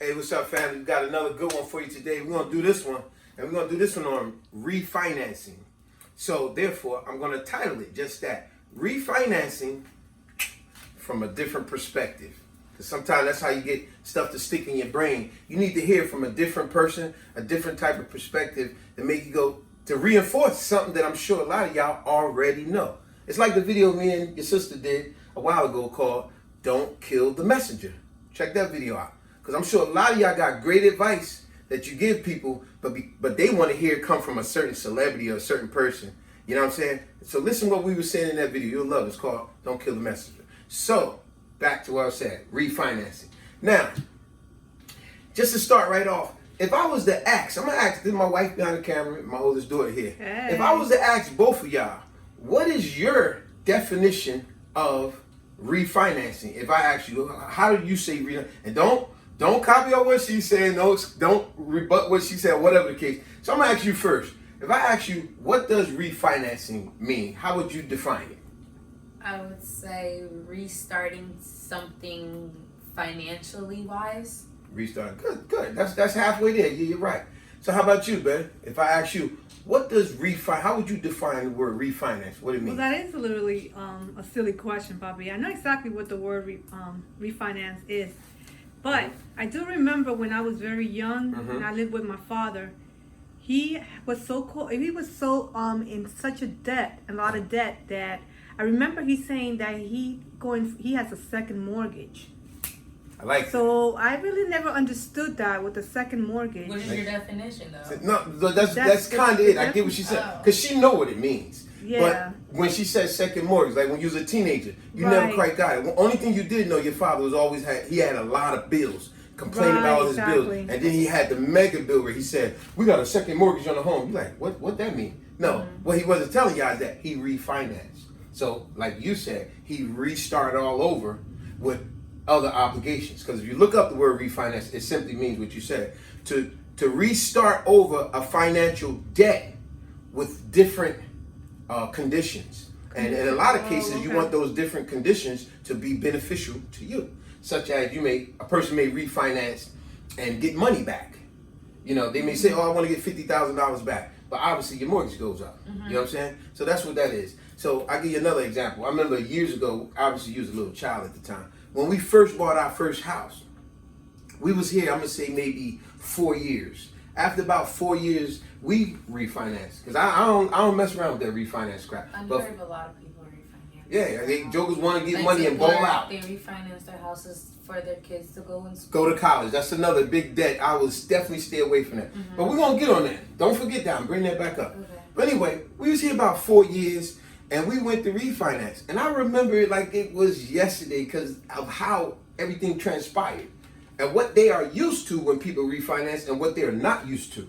Hey, what's up, family? We got another good one for you today. We're going to do this one, and we're going to do this one on refinancing. So, therefore, I'm going to title it just that, refinancing from a different perspective. Because sometimes that's how you get stuff to stick in your brain. You need to hear from a different person, a different type of perspective that make you go to reinforce something that I'm sure a lot of y'all already know. It's like the video me and your sister did a while ago called Don't Kill the Messenger. Check that video out. Because I'm sure a lot of y'all got great advice that you give people, but they want to hear it come from a certain celebrity or a certain person. You know what I'm saying? So listen what we were saying in that video. You'll love it. It's called Don't Kill the Messenger. So, back to what I said, refinancing. Now, just to start right off, if I was to ask, I'm going to ask, this is my wife behind the camera, my oldest daughter here. Hey. If I was to ask both of y'all, what is your definition of refinancing? If I ask you, how do you say refinancing? And don't copy out what she's saying. Don't rebut what she said, whatever the case. So I'm going to ask you first. If I ask you, what does refinancing mean? How would you define it? I would say restarting something financially wise. Restart. Good. That's halfway there. You're right. So how about you, Ben? If I ask you, what does how would you define the word refinance? What do you mean? Well, that is literally a silly question, Bobby. I know exactly what the word refinance is. But I do remember when I was very young and I lived with my father, he was so cool. He was so in such a lot of debt that I remember he saying that he has a second mortgage. I like that. So I really never understood that with the second mortgage. What is your definition, though? No, that's kind of it. I get what she said because she know what it means. Yeah. But when she said second mortgage, like when you was a teenager, you never quite got it. The only thing you did know, your father was always he had a lot of bills, complaining about all his bills, and then he had the mega bill where he said, "We got a second mortgage on the home." You're like, what that mean? No, what he wasn't telling y'all is that he refinanced. So, like you said, he restarted all over with other obligations. Because if you look up the word refinance, it simply means what you said, to restart over a financial debt with different conditions. And in a lot of cases, you want those different conditions to be beneficial to you. Such as a person may refinance and get money back. You know, they may say, I want to get $50,000 back. But obviously your mortgage goes up. You know what I'm saying? So that's what that is. So I'll give you another example. I remember years ago, obviously you was a little child at the time. When we first bought our first house, we was here, I'm going to say maybe 4 years. After about 4 years, we refinanced. Because I don't mess around with that refinance crap. I've heard of a lot of people refinance. Yeah, they jokers want to get money and ball out. They refinance their houses for their kids to go in school. Go to college. That's another big debt. I would definitely stay away from that. But we're going to get on that. Don't forget that. I'm bringing that back up. Okay. But anyway, we was here about 4 years, and we went to refinance. And I remember it like it was yesterday because of how everything transpired. And what they are used to when people refinance and what they are not used to.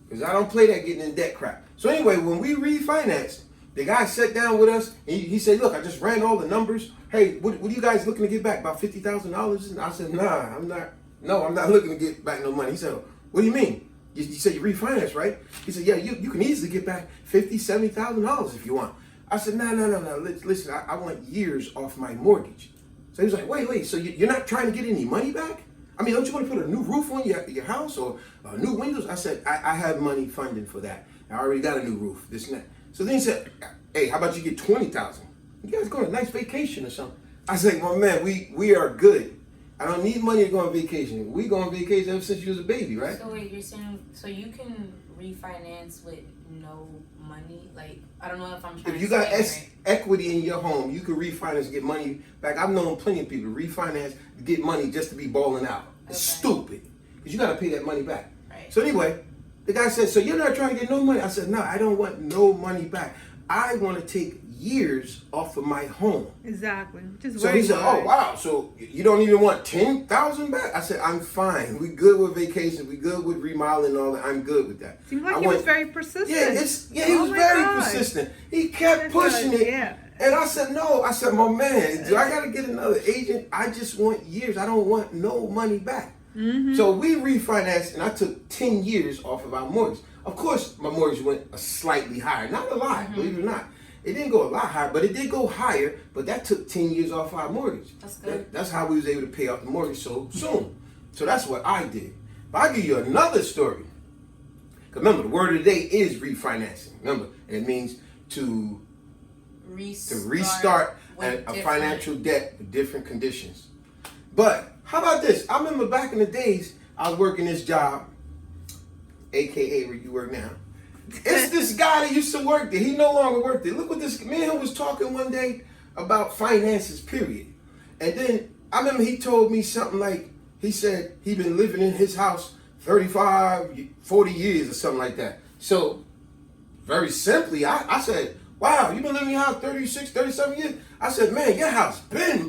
Because I don't play that getting in debt crap. So anyway, when we refinanced, the guy sat down with us and he said, look, I just ran all the numbers. Hey, what are you guys looking to get back? About $50,000? And I said, nah, I'm not looking to get back no money. He said, what do you mean? You said you refinance, right? He said, yeah, you can easily get back $50,000, $70,000 if you want. I said, no. Listen, I want years off my mortgage. So he was like, wait, so you're not trying to get any money back? I mean, don't you want to put a new roof on your house or new windows? I said, I have money funding for that. I already got a new roof, this and that. So then he said, hey, how about you get $20,000? You guys go on a nice vacation or something. I said, well, man, we are good. I don't need money to go on vacation. We go on vacation ever since you was a baby, right? So wait, you're saying, so you can refinance with no money? Like, I don't know if I'm trying If you to got right. equity in your home, you can refinance and get money back. I've known plenty of people refinance to get money just to be balling out. It's stupid. Because you got to pay that money back. Right. So anyway, the guy said, so you're not trying to get no money? I said, no, I don't want no money back. I want to take years off of my home. Exactly. So he said, oh, wow, so you don't even want $10,000 back? I said, I'm fine. We good with vacation. We good with remodeling and all that. I'm good with that. Seems like he was very persistent. He was very persistent. He kept pushing it. Yeah. And I said, no. I said, my man, do I got to get another agent? I just want years. I don't want no money back. So we refinanced, and I took 10 years off of our mortgage. Of course, my mortgage went slightly higher. Not a lot, believe it or not. It didn't go a lot higher, but it did go higher. But that took 10 years off our mortgage. That's good. That's how we was able to pay off the mortgage so soon. So that's what I did. But I'll give you another story. Because remember, the word of the day is refinancing. Remember, it means to restart a financial debt with different conditions. But how about this? I remember back in the days, I was working this job, AKA where you work now. It's this guy that used to work there. He no longer worked there. Look what this man was talking one day about finances, period. And then I remember he told me something like, he said he'd been living in his house 35, 40 years or something like that. So very simply, I said, wow, you've been living in your house 36, 37 years? I said, man, your house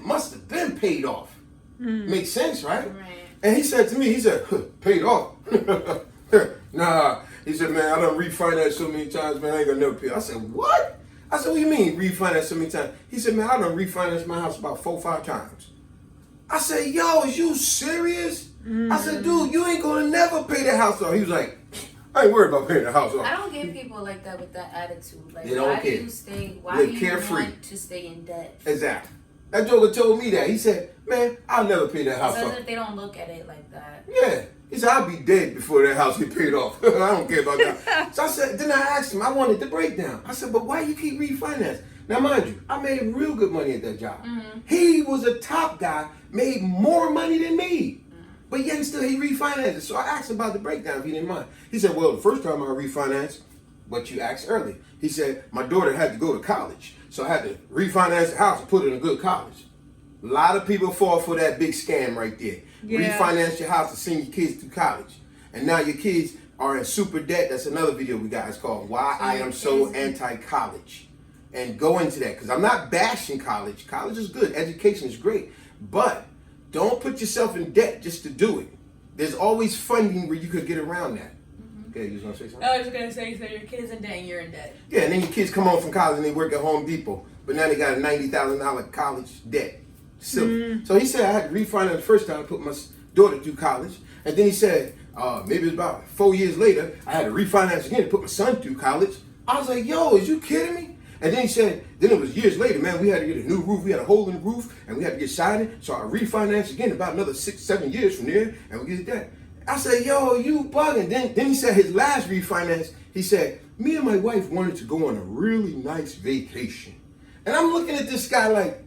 must have been paid off. Makes sense, right? And he said to me, he said, paid off? Nah. He said, man, I done refinanced so many times, man, I ain't gonna never pay. I said, what? I said, what do you mean refinance so many times? He said, man, I done refinanced my house about 4 or 5 times. I said, yo, is you serious? I said, dude, you ain't gonna never pay the house off. He was like, I ain't worried about paying the house off. I don't get people like that with that attitude. Like, they don't why care. do you stay? Why do you carefree. want to stay in debt? Exactly. That joker told me that. He said, man, I'll never pay that house off. Because if they don't look at it like that. Yeah. He said, I'll be dead before that house get paid off. I don't care about that. So I said, then I asked him, I wanted the breakdown. I said, but why you keep refinancing? Now, mind you, I made real good money at that job. He was a top guy, made more money than me. But yet still he refinanced it. So I asked him about the breakdown if he didn't mind. He said, well, the first time I refinanced, what you asked earlier, he said, my daughter had to go to college. So I had to refinance the house and put it in a good college. A lot of people fall for that big scam right there. Yeah. Refinance your house to send your kids to college. And now your kids are in super debt. That's another video we got. It's called Why I Am So Anti-College. And go into that. Because I'm not bashing college. College is good. Education is great. But don't put yourself in debt just to do it. There's always funding where you could get around that. Okay, you just want to say something? I was just going to say, so your kid's in debt and you're in debt. Yeah, and then your kids come home from college and they work at Home Depot. But now they got a $90,000 college debt. Silly. So he said I had to refinance the first time to put my daughter through college. And then he said, maybe it was about 4 years later, I had to refinance again to put my son through college. I was like, yo, is you kidding me? And then he said, then it was years later, man, we had to get a new roof. We had a hole in the roof and we had to get siding. So I refinanced again about another 6, 7 years from there and we get that. I said, yo, you bugging. Then he said his last refinance, he said, me and my wife wanted to go on a really nice vacation. And I'm looking at this guy like,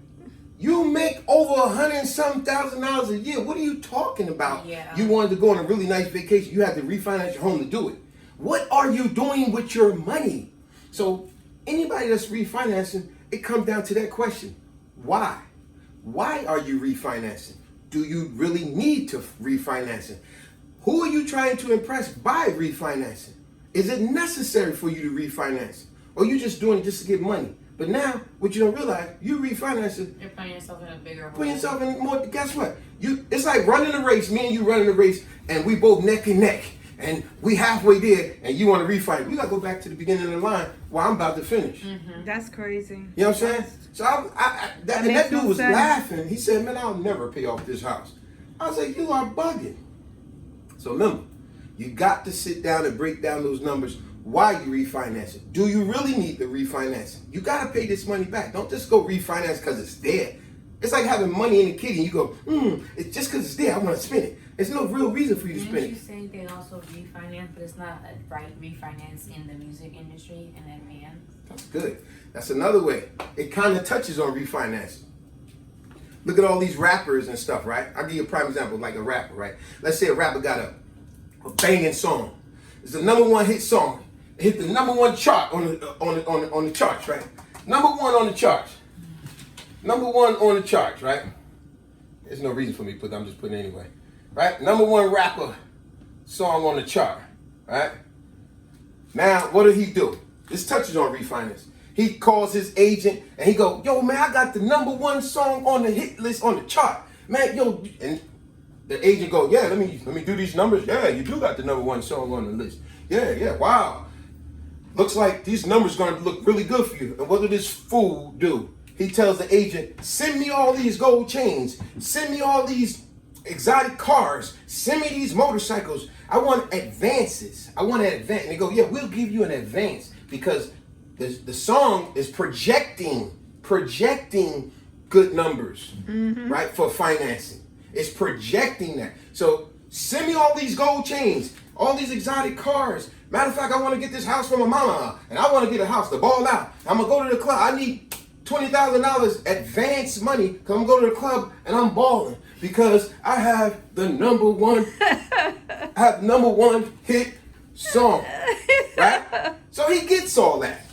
you make over $100,000 a year. What are you talking about? Yeah. You wanted to go on a really nice vacation. You had to refinance your home to do it. What are you doing with your money? So anybody that's refinancing, it comes down to that question. Why? Why are you refinancing? Do you really need to refinance it? Who are you trying to impress by refinancing? Is it necessary for you to refinance? Or are you just doing it just to get money? But now, what you don't realize, you refinancing. You're putting yourself in a bigger hole. Putting yourself in more. Guess what? It's like running a race. Me and you running a race, and we both neck and neck, and we halfway there, and you want to refinance. We gotta go back to the beginning of the line where I'm about to finish. That's crazy. You know what I'm saying? So that dude was laughing. He said, "Man, I'll never pay off this house." I was like, "You are bugging." So remember, you got to sit down and break down those numbers. Why you refinancing? Do you really need the refinancing? You got to pay this money back. Don't just go refinance because it's there. It's like having money in the kitty and you go, it's just because it's there, I want to spend it. There's no real reason for you to spend it. Didn't you say they also refinance, but it's not a right refinance in the music industry in advance? That's good. That's another way. It kind of touches on refinancing. Look at all these rappers and stuff, right? I'll give you a prime example, like a rapper, right? Let's say a rapper got a banging song. It's the #1 hit song. It hit the #1 chart on the charts, right? #1 on the charts. #1 on the charts, right? There's no reason for me to put that. I'm just putting it anyway, right? #1 rapper song on the chart, right? Now, what did he do? This touches on refinance. He calls his agent and he go, yo, man, I got the #1 song on the hit list on the chart, man, yo. And the agent go, yeah, let me do these numbers. Yeah, you do got the #1 song on the list. Yeah, wow. Looks like these numbers gonna look really good for you. And what did this fool do? He tells the agent, send me all these gold chains. Send me all these exotic cars. Send me these motorcycles. I want advances. I want an advance. And they go, yeah, we'll give you an advance because the song is projecting good numbers, right, for financing. It's projecting that. So send me all these gold chains, all these exotic cars. Matter of fact, I want to get this house for my mama, and I want to get a house to ball out. I'm going to go to the club. I need $20,000 advance money because I'm going to go to the club and I'm balling because I have the number one hit song, right? So he gets all that.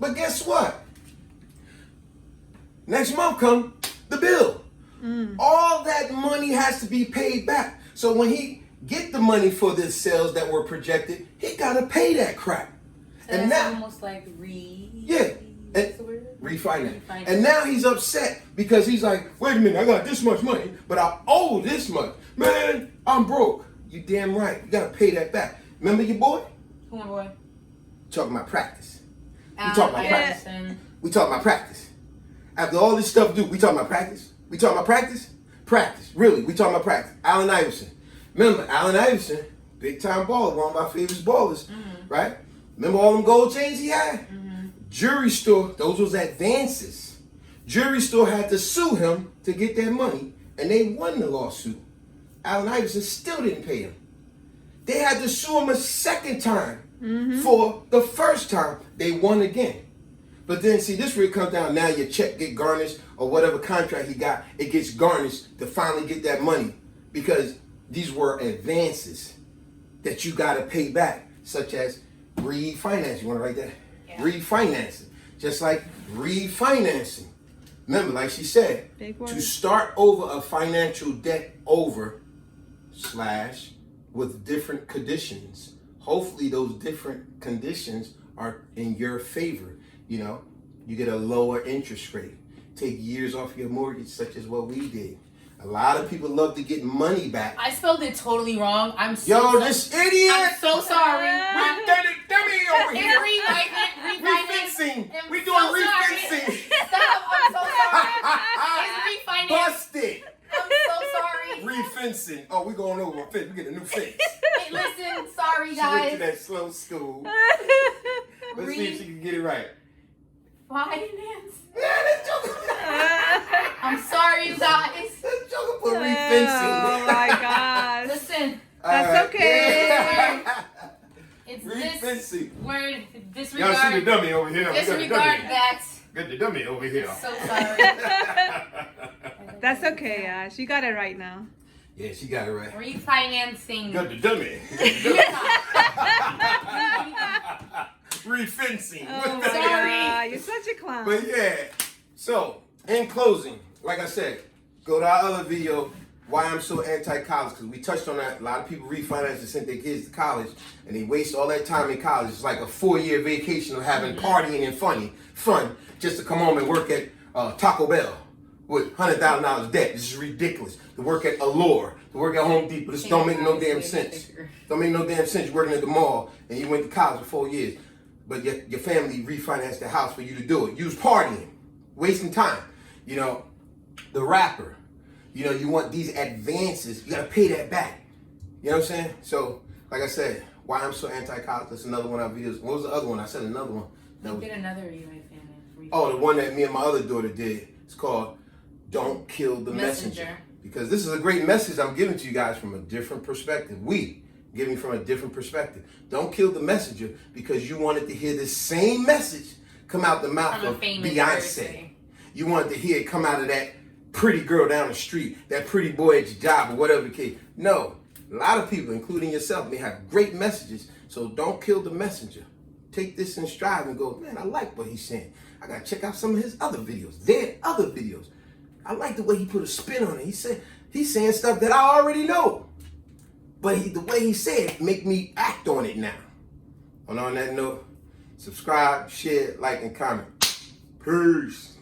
But guess what? Next month come the bill. All that money has to be paid back. So when he get the money for the sales that were projected, he got to pay that crap. So and that's now, almost like refinance. And now he's upset because he's like, wait a minute, I got this much money, but I owe this much. Man, I'm broke. You damn right. You got to pay that back. Remember your boy? Who, my boy? Talking about practice. We talking about practice. Anderson. We talking about practice. After all this stuff, we talking about practice. We talking about practice? Practice. Really, we talking about practice. Allen Iverson. Remember, Allen Iverson, big time baller, one of my favorite ballers, right? Remember all them gold chains he had? Jewelry store, those was advances. Jewelry store had to sue him to get their money, and they won the lawsuit. Allen Iverson still didn't pay him. They had to sue him a second time for the first time. They won again. But then, see, this where it comes down. Now your check get garnished or whatever contract he got, it gets garnished to finally get that money because these were advances that you got to pay back, such as refinancing. You want to write that? Yeah. Refinancing. Just like refinancing. Remember, like she said, to start over a financial debt / with different conditions. Hopefully those different conditions are in your favor. You know, you get a lower interest rate. Take years off your mortgage, such as what we did. A lot of people love to get money back. I spelled it totally wrong. I'm so this idiot! I'm so sorry. We done it, dummy over here. Refinancing. We doing refinancing. Stop! I'm so sorry. It's refinance. Busted. I'm so sorry. Refencing. Oh, we going over a fence. We get a new fence. Hey, listen, sorry She went to guys. that slow school. Let's see if she can get it right. Finance. Yeah, that joker. I'm sorry, you guys. That joker put refencing. Oh my gosh. Listen, That's okay. it's Refencing. this word. Y'all see the Disregard. dummy over here. Disregard that. Got the dummy over here. So sorry. That's okay, Ash. You got it right now. Yeah, she got it right. Refinancing. Got the dummy. Refencing. Oh, Sorry. you're such a clown. But yeah, so in closing, like I said, go to our other video, why I'm so anti-college, because we touched on that. A lot of people refinance and send their kids to college, and they waste all that time in college. It's like a 4-year vacation of having partying and fun, just to come home and work at Taco Bell with $100,000 debt. This is ridiculous. To work at Allure, to work at Home Depot, this don't make no damn sense. Don't make no damn sense. You're working at the mall, and you went to college for 4 years. But your family refinanced the house for you to do it. You was partying, wasting time. You know, the rapper, you know, you want these advances. You got to pay that back. You know what I'm saying? So, like I said, why I'm so anti-college, that's another one of our videos. What was the other one? I said another one. Get another refinance. Oh, the one that me and my other daughter did. It's called Don't Kill the Messenger. Because this is a great message I'm giving to you guys from a different perspective. We giving from a different perspective. Don't kill the messenger because you wanted to hear the same message come out the mouth of Beyonce. Person. You wanted to hear it come out of that pretty girl down the street, that pretty boy at your job or whatever the case. No, a lot of people, including yourself, may have great messages. So don't kill the messenger. Take this in stride and go, man, I like what he's saying. I got to check out some of his other videos. Their other videos. I like the way he put a spin on it. He's saying stuff that I already know. But the way he said it make me act on it now. And on that note, subscribe, share, like, and comment. Peace.